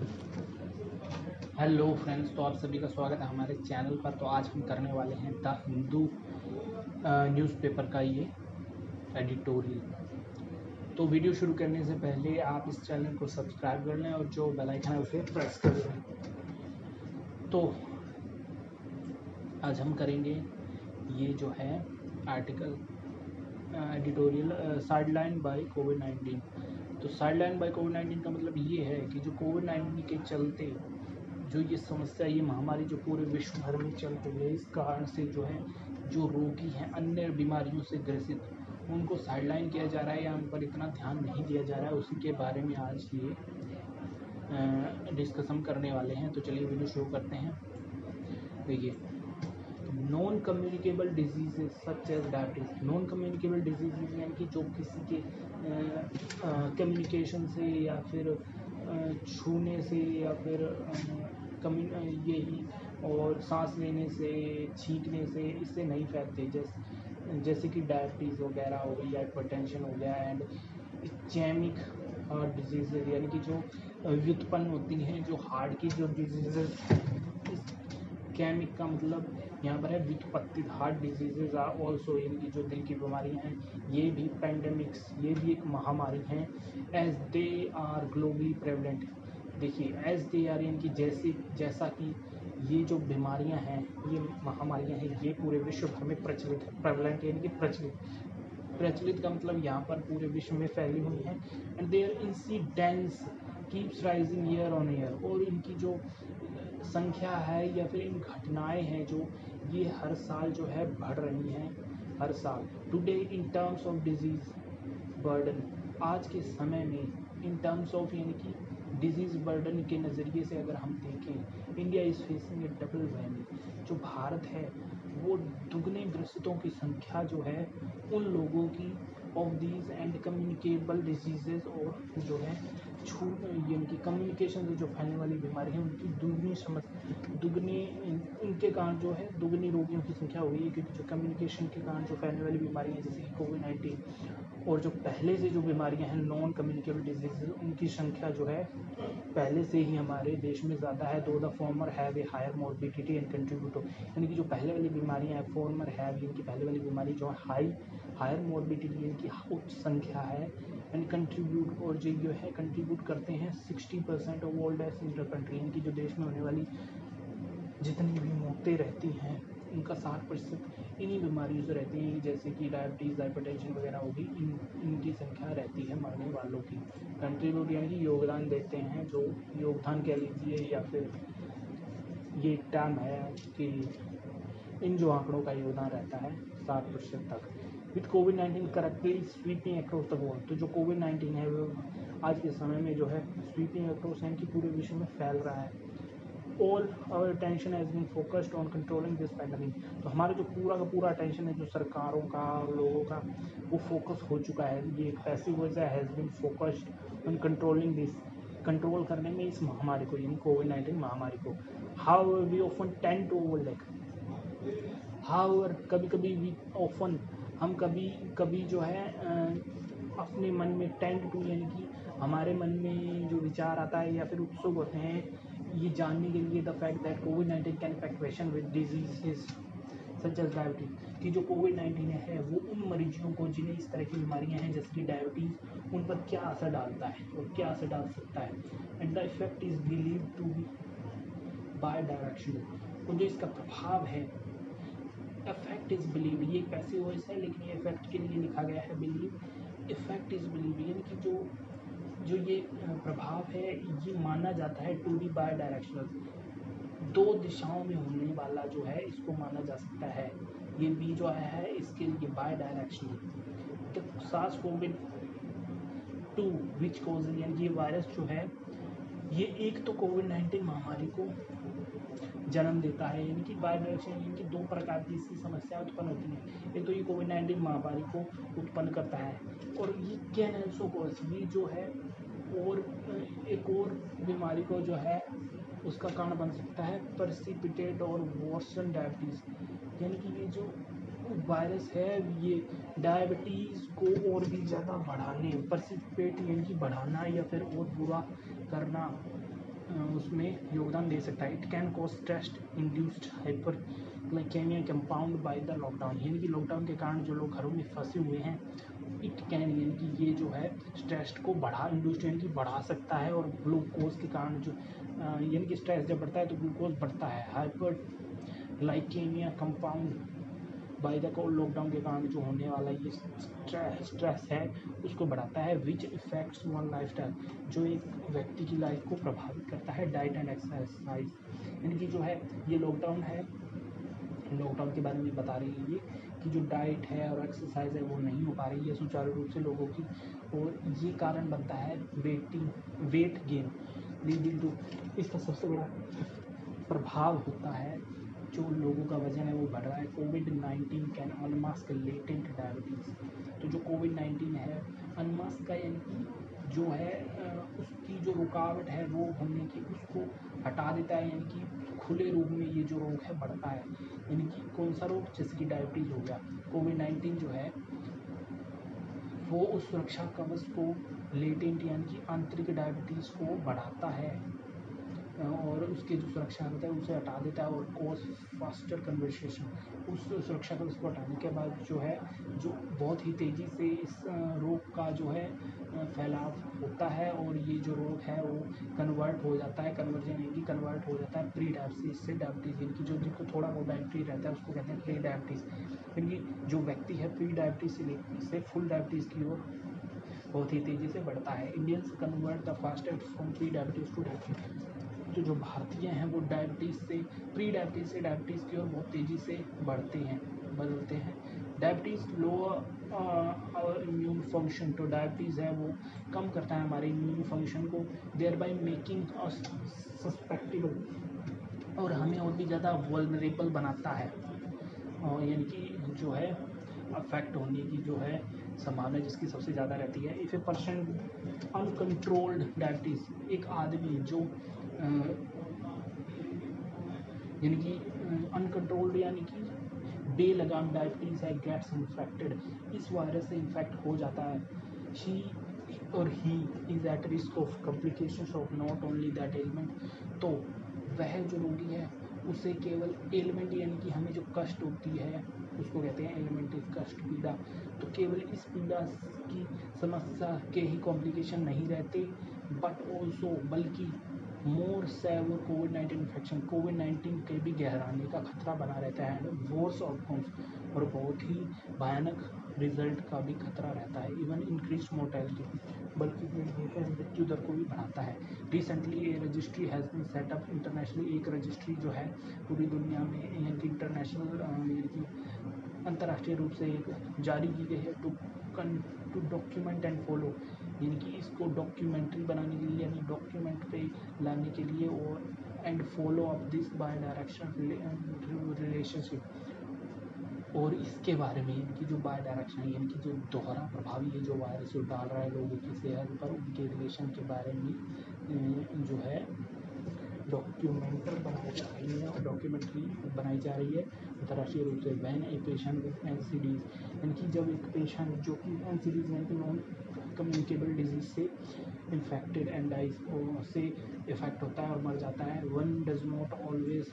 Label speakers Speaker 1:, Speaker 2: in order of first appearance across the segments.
Speaker 1: Hello friends, तो आप सभी का स्वागत है हमारे चैनल पर। तो आज हम करने वाले हैं द हिंदू न्यूज़पेपर का ये एडिटोरियल। तो वीडियो शुरू करने से पहले आप इस चैनल को सब्सक्राइब कर लें और जो बेल आइकन है उसे प्रेस कर लें। तो आज हम करेंगे ये जो है आर्टिकल एडिटोरियल साइडलाइन बाय कोविड-19। तो साइडलाइन बाय कोविड-19 का मतलब ये है कि जो कोविड-19 के चलते जो ये समस्या, ये महामारी जो पूरे विश्व भर में चल रही है, इस कारण से जो है जो रोगी हैं अन्य बीमारियों से ग्रसित, उनको साइडलाइन किया जा रहा है या उन पर इतना ध्यान नहीं दिया जा रहा है, उसी के बारे में आज ये डिस्कशन करने वाले हैं। तो चलिए वीडियो शुरू करते हैं। देखिए, non communicable diseases such as diabetes. Non communicable diseases यानी कि जो किसी के कम्युनिकेशन से या फिर छूने से या फिर यही और सांस लेने से, छींकने से, इससे नहीं फैलते, जैसे कि डायबिटीज़ वगैरह हो गई, हाइपरटेंशन हो गया, एंड इस्चेमिक हार्ट डिजीज़ यानी कि जो व्युत्पन्न होती हैं, जो हार्ट की जो डिजीज़। इस्चेमिक का मतलब यहाँ पर है व्युत्पत्ति। हार्ट डिजीजेज आर ऑल्सो, इनकी जो दिल की बीमारियाँ हैं ये भी पेंडेमिक्स, ये भी एक महामारी हैं। As they are globally prevalent. देखिए, एज दे आर यानी कि जैसा कि ये जो बीमारियां हैं, ये महामारियां हैं, ये पूरे विश्व भर में प्रचलित है। प्रेवलेंट यानी कि प्रचलित का मतलब यहाँ पर पूरे विश्व में फैली हुई हैं। And their incidence keeps rising year on year. और इनकी जो संख्या है या फिर इन घटनाएं हैं जो ये हर साल जो है बढ़ रही हैं, हर साल। Today in terms of disease burden, आज के समय में इन टर्म्स ऑफ यानी कि डिजीज़ बर्डन के नज़रिए से अगर हम देखें, India is facing A double valley. जो भारत है वो दुगने ग्रसितों की संख्या जो है उन लोगों की of these and communicable diseases, और जो है यानी कि कम्युनिकेशन से जो फैलने वाली बीमारी है उनकी दुगनी उनके कारण जो है दुगनी रोगियों की संख्या हो गई है। क्योंकि जो कम्युनिकेशन के कारण जो फैलने वाली बीमारियाँ हैं जैसे कि कोविड-19, और जो पहले से जो बीमारियां हैं नॉन कम्युनिकेबल डिजीजेज, उनकी संख्या जो है पहले से ही हमारे देश में ज़्यादा है। Though the former have a higher morbidity and contribute, यानी कि जो पहले वाली बीमारियां हैं, फॉर्मर हैव यानी कि पहले वाली बीमारी जो हायर मॉर्बिडिटी यानी कि उच्च संख्या है, एंड कंट्रीब्यूट, और जो है कंट्रीब्यूट करते हैं 60% of all deaths in the country, यानी कि जो देश में होने वाली जितनी भी मौतें रहती हैं उनका 60% इन्हीं बीमारियों से रहती हैं, जैसे कि डायबिटीज़, हाइपरटेंशन वगैरह होगी, इनकी संख्या रहती है मरने वालों की। कंट्रीब्यूट यानी कि योगदान देते हैं, जो योगदान कह लीजिए या फिर ये एक टर्म है कि इन जो आंकड़ों का योगदान रहता है 60% तक। With covid correctly sweeping across the world, तो जो कोविड-19 है वो आज के समय में जो है स्वीपिंग अक्रॉस यानी कि पूरे विश्व में फैल रहा है। All our attention has been focused on controlling this pandemic. तो हमारा जो पूरा का पूरा अटेंशन है, जो सरकारों का और लोगों का, वो फोकस हो चुका है। ये एक पैसिव वर्ड है, has been focused on controlling this, control करने में इस महामारी को, यानी कोविड-19 महामारी को। How we often tend to overlook, how कभी कभी वी ऑफन, हम कभी कभी जो है अपने मन में टेंड टू यानी कि हमारे मन में जो विचार आता है या फिर उत्सुक होते हैं ये जानने के लिए, द फैक्ट दैट कोविड-19 can effect patient with diseases such as diabetes, कि जो कोविड-19 है वो उन मरीजों को जिन्हें इस तरह की बीमारियां हैं जैसे कि डायबिटीज़, उन पर क्या असर डालता है और क्या असर डाल सकता है। And the effect is believe to be bidirectional, और जो इसका प्रभाव है, इफेक्ट इज बिलीव, ये पैसिव वॉइस है लेकिन ये इफेक्ट के लिए लिखा गया है बिलीव। इफेक्ट इज बिलीव यानी कि जो जो ये प्रभाव है ये माना जाता है टू बी बाय डायरेक्शनल, दो दिशाओं में होने वाला जो है इसको माना जा सकता है। ये बी जो आया है इसके लिए बाय डायरेक्शनल। तो सार्स कोविड 2 विच कॉजेज, यानी ये वायरस जो है ये एक तो कोविड-19 महामारी को जन्म देता है, यानी कि बाय डायरेक्शन, यानी कि दो प्रकार की इसकी समस्याएं उत्पन्न होती हैं। एक तो ये कोविड-19 महामारी को उत्पन्न करता है, और ये कैन ऑल्सो कॉज, ये जो है और एक और बीमारी को जो है उसका कारण बन सकता है, प्रेसिपिटेट और वर्सन डायबिटीज़, यानी कि ये जो वायरस है ये डायबिटीज़ को और भी ज़्यादा बढ़ाने, प्रेसिपिटेट यानी कि बढ़ाना या फिर और बुरा करना, उसमें योगदान दे सकता है। It can cause stress induced hyperglycaemia compound by the lockdown, यानी कि लॉकडाउन के कारण जो लोग घरों में फंसे हुए हैं, इट कैन यानी कि ये जो है स्ट्रेस को इंड्यूस्ड यानी कि बढ़ा सकता है। और ग्लूकोज के कारण जो यानी कि स्ट्रेस जब बढ़ता है तो ग्लूकोज बढ़ता है। Hyperglycaemia compound by the lockdown के कारण जो होने वाला ये स्ट्रेस है उसको बढ़ाता है। विच इफेक्ट्स वन लाइफस्टाइल, जो एक व्यक्ति की लाइफ को प्रभावित करता है। डाइट एंड एक्सरसाइज, यानी कि जो है ये लॉकडाउन है, लॉकडाउन के बारे में बता रही है ये कि जो डाइट है और एक्सरसाइज है वो नहीं हो पा रही है सुचारू रूप से लोगों की, और ये कारण बनता है वेट गेन लीडिंग टू। इसका सबसे बड़ा प्रभाव होता है जो लोगों का वजन है वो बढ़ रहा है। कोविड-19 कैन अनमास्क लेटेंट डायबिटीज़, तो जो कोविड-19 है अनमास्क का यानी कि जो है उसकी जो रुकावट है वो होने की उसको हटा देता है, यानी कि खुले रूप में ये जो रोग है बढ़ता है। यानी कि कौन सा रोग, जैसे कि डायबिटीज़ हो गया। कोविड-19 जो है वो उस सुरक्षा कवच को लेटेंट यानी कि आंतरिक डायबिटीज़ को बढ़ाता है और उसके जो सुरक्षा होता है उसे हटा देता है और कॉज फास्टर कन्वर्सेशन। उस सुरक्षा कवच को हटाने के बाद जो है जो बहुत ही तेज़ी से इस रोग का जो है फैलाव होता है और ये जो रोग है वो कन्वर्ट हो जाता है। कन्वर्जन यानी कि कन्वर्ट हो जाता है प्री डायबिटीज़ से डायबिटीज़, यानी कि जो जिनको थोड़ा बहुत डायबिटीज़ रहता है उसको कहते हैं प्री डायबिटीज़। यानी जो व्यक्ति है प्री डायबिटीज़ से फुल डायबिटीज़ की ओर बहुत ही तेज़ी से बढ़ता है। Indians convert the fastest from pre diabetes two diabetes, तो जो भारतीय हैं वो डायबिटीज़ से प्री डायबिटीज़ से डायबिटीज़ की ओर बहुत तेज़ी से बदलते हैं। डायबिटीज़ लोअर और इम्यून फंक्शन, तो डायबिटीज़ है वो कम करता है हमारे इम्यून फंक्शन को, there by making us susceptible, और हमें और भी ज़्यादा वल्नरेबल बनाता है, और यानी कि जो है अफेक्ट होने की जो है संभावना जिसकी सबसे ज़्यादा रहती है। If a person uncontrolled diabetes, एक आदमी जो यानी कि अनकंट्रोल्ड यानी कि बेलगाम डायबिटीज़ है, गेट्स इन्फेक्टेड, इस वायरस से इन्फेक्ट हो जाता है। शी और he is at risk of complications of not only that element, तो वह जो रोगी है उसे केवल एलिमेंट यानी कि हमें जो कष्ट होती है उसको कहते हैं एलिमेंटरी कष्ट, पीड़ा, तो केवल इस पीड़ा की समस्या के ही कॉम्प्लिकेशन नहीं रहते बट ऑल्सो बल्कि मोर सेवर कोविड-19 इन्फेक्शन, कोविड-19 के भी गहराने का खतरा बना रहता है एंड वर्स आउटकम्स, और बहुत ही भयानक रिजल्ट का भी खतरा रहता है। इवन इंक्रीज मोर्टेलिटी, बल्कि मृत्यु दर को भी बढ़ाता है। Recently a registry has been set up internationally, एक रजिस्ट्री जो है पूरी दुनिया में यानी कि इंटरनेशनल यानी कि अंतर्राष्ट्रीय रूप से एक जारी की गई है टू डॉक्यूमेंट एंड फॉलो, यानी कि इसको डॉक्यूमेंट्री बनाने के लिए यानी डॉक्यूमेंट पे लाने के लिए और and follow up this by direction relationship, और इसके बारे में इनकी जो बाय डायरेक्शन यानी कि जो दोहरा प्रभावी है जो वायरस जो डाल रहा है लोगों की सेहत पर उनके रिलेशन के बारे में जो है डॉक्यूमेंट्री बनाई जा रही है अंतर्राष्ट्रीय रूप से। When a patient with NCDs, यानी कि जब एक पेशेंट जो कि एनसीडीज यानी कि नॉन कम्युनिकेबल डिजीज से इन्फेक्टेड एंड डाइज से इफेक्ट होता है और मर जाता है। One does not always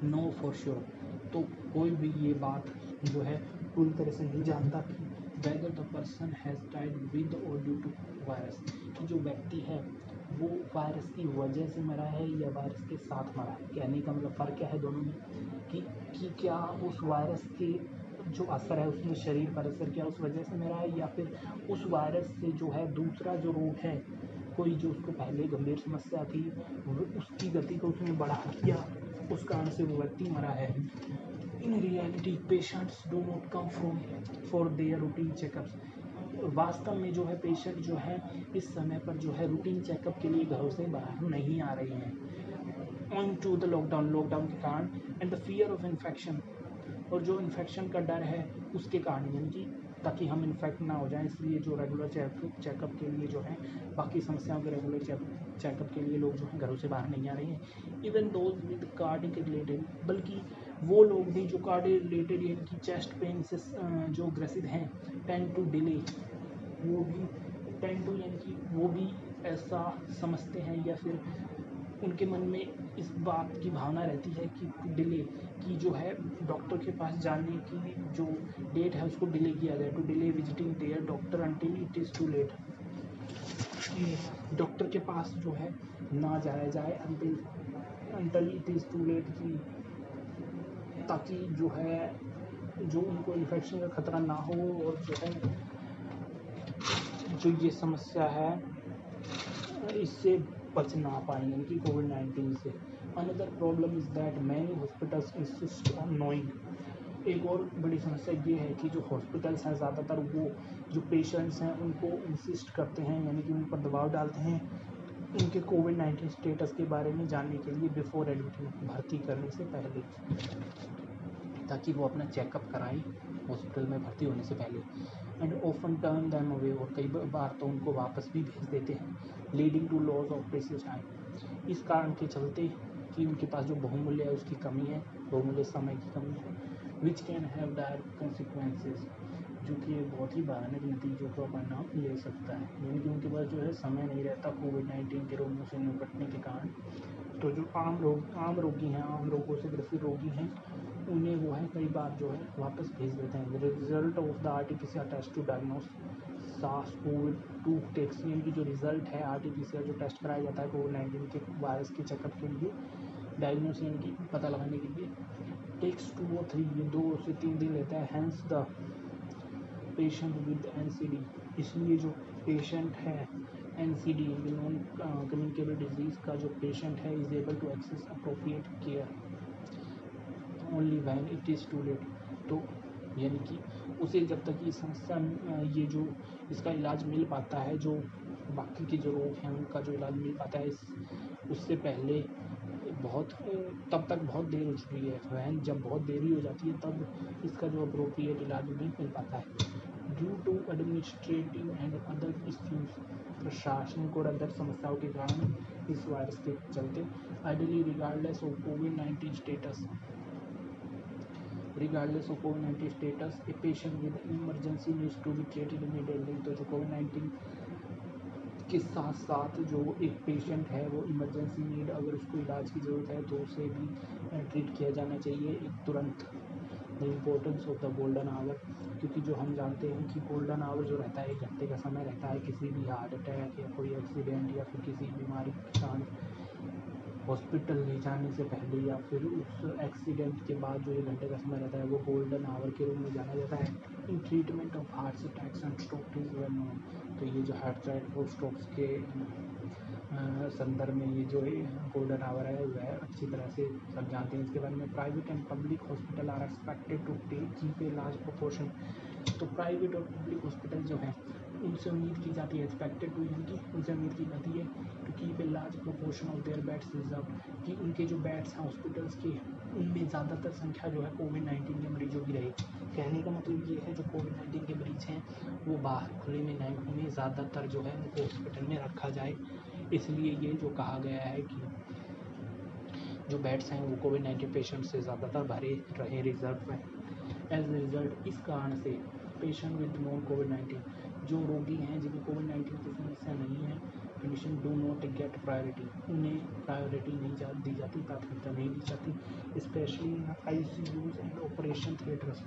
Speaker 1: know for sure, तो कोई भी ये बात जो है पूरी तरह से नहीं जानता कि whether the person has died with और ड्यू टू वायरस, कि जो व्यक्ति है वो वायरस की वजह से मरा है या वायरस के साथ मरा है। कहने का मतलब फ़र्क क्या है दोनों में कि क्या उस वायरस के जो असर है उसने शरीर पर असर किया उस वजह से मरा है, या फिर उस वायरस से जो है दूसरा जो रोग है कोई जो उसको पहले गंभीर समस्या थी उसकी गति को उसने बढ़ा दिया उस कारण से वो व्यक्ति मरा है। In reality patients do not come from for their routine checkups, वास्तव में जो है पेशेंट जो है इस समय पर जो है रूटीन चेकअप के लिए घरों से बाहर नहीं आ रहे हैं ऑन टू द लॉकडाउन के कारण and the fear of infection, और जो इन्फेक्शन का डर है उसके कारण, यानी कि ताकि हम इन्फेक्ट ना हो जाएं, इसलिए जो रेगुलर चेकअप के लिए जो है बाकी समस्याओं के रेगुलर चेकअप के लिए लोग जो है घरों से बाहर नहीं आ रहे हैं। Even those with cardiac related, बल्कि वो लोग भी जो कार्डिक रिलेटेड यानी कि चेस्ट पेन से जो ग्रसित हैं टेंड टू डिले, वो भी टेंड टू यानी कि वो भी ऐसा समझते हैं, या फिर उनके मन में इस बात की भावना रहती है कि डिले की जो है डॉक्टर के पास जाने की जो डेट है उसको डिले किया गया, to delay visiting their doctor until it is too late, कि डॉक्टर के पास जो है ना जाया जाए until it is too late, की ताकि जो है जो उनको इन्फेक्शन का खतरा ना हो, और जो है जो ये समस्या है इससे बच ना पाएंगे, यानी कोविड-19 से। Another problem is that many hospitals insist on knowing, एक और बड़ी समस्या ये है कि जो हॉस्पिटल्स हैं ज़्यादातर वो जो पेशेंट्स हैं उनको इंसिस्ट करते हैं, यानी कि उन पर दबाव डालते हैं उनके कोविड-19 स्टेटस के बारे में जानने के लिए बिफोर एडमिटिंग, भर्ती करने से पहले, ताकि वो अपना चेकअप कराएं हॉस्पिटल में भर्ती होने से पहले। And often turn them away, और कई बार तो उनको वापस भी भेज देते हैं, leading to loss of precious time, इस कारण के चलते कि उनके पास जो बहुमूल्य है उसकी कमी है, बहुमूल्य समय की कमी है, which can have direct consequences, जो कि बहुत ही भयानक नतीजों का परिणाम ले सकता है, यानी कि उनके पास जो है समय नहीं रहता कोविड-19 के रोगों से निपटने के कारण। तो जो आम रोगी हैं, आम रोगों से ग्रसित रोगी हैं, उन्हें वो है कई बार जो है वापस भेज देते हैं। Result of the RTPCR test to diagnose SARS-CoV-2 takes, यानी कि जो रिजल्ट है आरटीपीसीआर जो टेस्ट कराया जाता है कोविड-19 के वायरस के चेकअप के लिए, डायग्नोस यानी कि पता लगाने के लिए, टेक्स 2 और 3, ये 2 से 3 दिन लेता है। Hence the patient with NCD, इसलिए जो पेशेंट है NCD नॉन कम्युनिकेबल डिजीज़ का जो पेशेंट है is able to access appropriate care only when it is too late, तो यानी कि उसे जब तक ये समस्या ये जो इसका इलाज मिल पाता है, जो बाकी के जो रोग हैं उनका जो इलाज मिल पाता है उससे पहले बहुत तब तक बहुत देर हो चुकी है। वैन जब बहुत देरी हो जाती है तब इसका जो अप्रोप्रिएट इलाज नहीं मिल पाता है, due to administrative and other issues, प्रशासनिक और अदर समस्याओं के कारण इस वायरस के चलते। Ideally regardless of covid status, regardless of COVID-19 status, a patient with emergency needs to be treated immediately, तो जो कोविड-19 के साथ साथ जो एक पेशेंट है वो इमरजेंसी नीड, अगर उसको इलाज की ज़रूरत है तो उसे भी ट्रीट किया जाना चाहिए एक तुरंत। The importance of the golden hour, क्योंकि जो हम जानते हैं कि गोल्डन आवर जो रहता है 1 घंटे का समय रहता है किसी भी हार्ट अटैक या कोई एक्सीडेंट या फिर किसी बीमारी के कारण हॉस्पिटल ले जाने से पहले या फिर उस एक्सीडेंट के बाद जो 1 घंटे का समय रहता है वो गोल्डन आवर के रूप में जाना जाता है in treatment of heart attacks and stroke is well known. तो ये जो हार्ट अटैक और स्ट्रोक्स के संदर्भ में ये जो गोल्डन आवर है वह अच्छी तरह से सब जानते हैं इसके बारे में। Private and public hospital are expected to keep a large proportion, तो प्राइवेट और पब्लिक हॉस्पिटल जो हैं उनसे उम्मीद की जाती है, एक्सपेक्टेड टू यानी कि उनसे उम्मीद की जाती है to keep a large proportion of their beds reserve, कि उनके जो बेड्स हैं हॉस्पिटल्स के उनमें ज़्यादातर संख्या जो है कोविड-19 के मरीजों की रहे। कहने का मतलब ये है जो कोविड-19 के मरीज हैं वो बाहर खुले में नहीं घूमें, ज़्यादातर जो है उनको हॉस्पिटल में रखा जाए, इसलिए ये जो कहा गया है कि जो बेड्स हैं वो कोविड-19 पेशेंट से ज़्यादातर भरे रहे रिजर्व में। एज ए रिजल्ट इस कारण से पेशेंट विद नॉन कोविड-19, जो रोगी हैं जिन्हें कोविड-19 की समस्या नहीं है, condition do not get priority, उन्हें प्रायोरिटी नहीं दी जाती, प्राथमिकता नहीं दी जाती, specially in ICUs and operation theatres.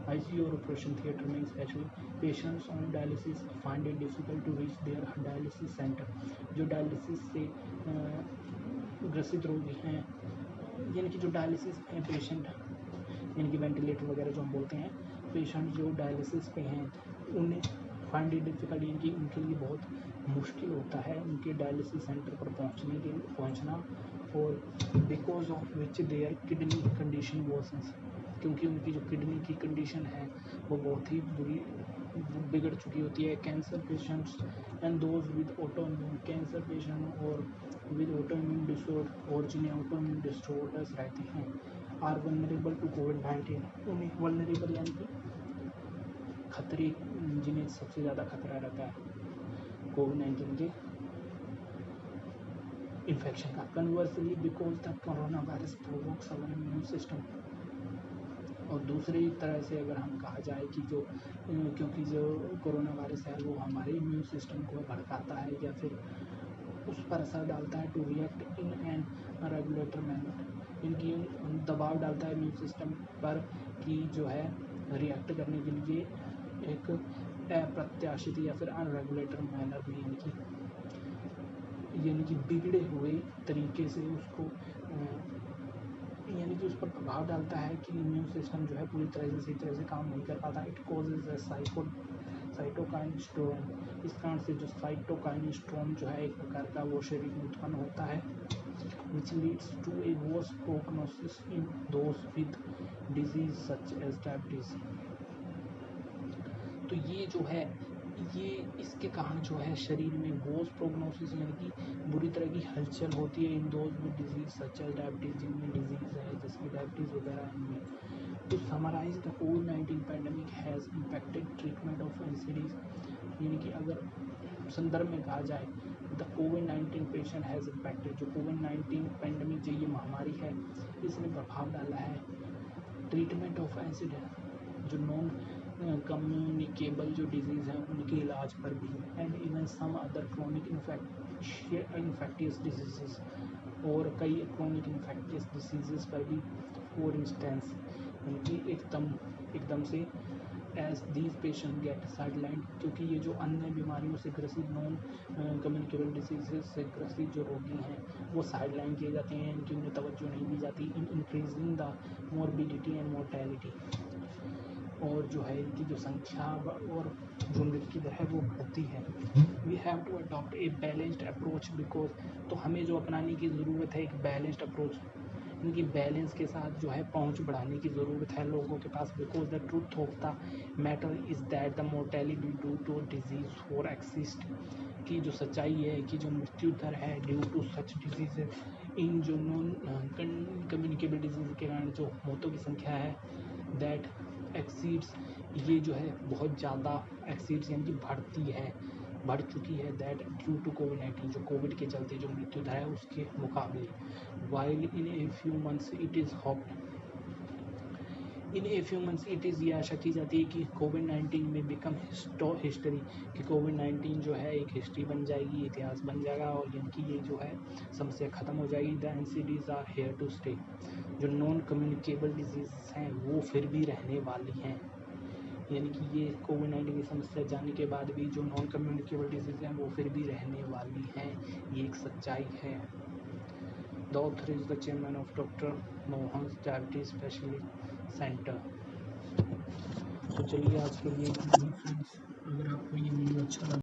Speaker 1: ICU और ऑपरेशन थिएटर में specially patients on dialysis find it difficult to reach their dialysis centre, जो डायलिसिस से ग्रसित रोगी हैं, यानी कि जो डायलिसिस में पेशेंट यानी कि वेंटिलेटर वगैरह जो हम बोलते हैं, पेशेंट जो डायलिसिस पे हैं उन्हें फाइंड इट डिफिकल्ट, यानी कि उनके लिए बहुत मुश्किल होता है उनके डायलिसिस सेंटर पर पहुंचना, और because of which their kidney condition worsens, क्योंकि उनकी जो किडनी की कंडीशन है वो बहुत ही बुरी बिगड़ चुकी होती है। Cancer patients and those with autoimmune, cancer patient और विद ऑटोइम्यून डिसऑर्डर और जिन्हें ऑटोइम्यून डिसऑर्डर्स रहते हैं आर वल्नरेबल टू कोविड-19, उन्हें वल्नरेबल यानी कि खतरे, जिन्हें सबसे ज़्यादा खतरा रहता है कोविड-19 के इन्फेक्शन का। Conversely because the corona virus provokes our immune system, और दूसरी तरह से अगर हम कहा जाए कि जो क्योंकि जो कोरोना वायरस है वो हमारे इम्यून सिस्टम को भड़काता है या फिर उस पर असर डालता है to react in an regulator manner, इनकी दबाव डालता है इम्यून सिस्टम पर कि जो है रिएक्ट करने के लिए एक अप्रत्याशित या फिर अनरेगुलेटर मैनर में, यानी कि बिगड़े हुए तरीके से उसको यानी कि उस पर प्रभाव डालता है कि इम्यून सिस्टम जो है पूरी तरह से सही तरह से काम नहीं कर पाता। इट कॉजेज साइटोकाइन स्टॉर्म, इस कारण से जो साइटोकाइन स्टॉर्म जो है एक प्रकार का वो शरीर में उत्पन्न होता है, which leads to a worse prognosis in those with disease such as diabetes। तो ये जो है ये इसके कारण जो है शरीर में वोस प्रोग्नोसिस यानी कि बुरी तरह की हलचल होती है in those with disease such as diabetes, जिनमें डिजीज़ है जैसे डायबिटीज़ वगैरह इनमें। टू समराइज द कोविड-19 pandemic has impacted treatment of NCDs, यानी कि अगर संदर्भ में कहा जाए द कोविड-19 पेशेंट हैज़ इम्पैक्टेड, जो कोविड-19 पैंडमिक जो ये महामारी है इसने प्रभाव डाला है ट्रीटमेंट ऑफ एनसीडी, जो नॉन कम्युनिकेबल जो डिजीज़ हैं उनके इलाज पर भी, and even some other chronic infectious disease, और कई क्रोनिक इन्फेक्टियस डिजीज़ पर भी। फॉर इंस्टेंस उनकी एकदम से as these patient get sideline, क्योंकि ये जो अन्य बीमारियों से ग्रसित नॉन कम्युनिकेबल डिजीज़ से ग्रसित जो रोगी हैं वो साइडलाइन किए जाते हैं, इनकी उन्हें तवज्जो नहीं दी जाती in increasing the morbidity and mortality, और जो है इनकी जो संख्या और जो मृत्यु दर है वो बढ़ती है। We have to adopt a balanced approach because, तो हमें जो अपनाने की ज़रूरत है एक बैलेंस्ड अप्रोच, इनकी बैलेंस के साथ जो है पहुंच बढ़ाने की ज़रूरत है लोगों के पास। Because the truth of the matter is that the mortality due to disease for exist, की जो सच्चाई है कि जो मृत्यु दर है due to such disease, in जो नॉन कम्युनिकेबल डिजीज़ के कारण जो मौतों की संख्या है दैट एक्सीड्स, ये जो है बहुत ज़्यादा एक्सीड्स यानी कि बढ़ चुकी है दैट ड्यू टू कोविड-19, जो कोविड के चलते जो मृत्यु दर है उसके मुकाबले। While in a few months it is hoped, in a few months it is, ये आशा की जाती है कि कोविड-19 में बिकम हिस्ट्री, कि कोविड-19 जो है एक हिस्ट्री बन जाएगी, इतिहास बन जाएगा, और यानी कि ये जो है समस्या ख़त्म हो जाएगी। The NCDs are here to stay, जो नॉन कम्युनिकेबल डिजीज़ हैं वो फिर भी रहने वाली हैं, यानी कि ये कोविड-19 की समस्या जाने के बाद भी जो नॉन कम्युनिकेबल डिजीज़ हैं वो फिर भी रहने वाली हैं, ये एक सच्चाई है। The author is the chairman of doctor Mohan diabetes specialist centre. तो चलिए आज के लिए फ्रेंड्स, अगर आपको ये वीडियो अच्छा लगा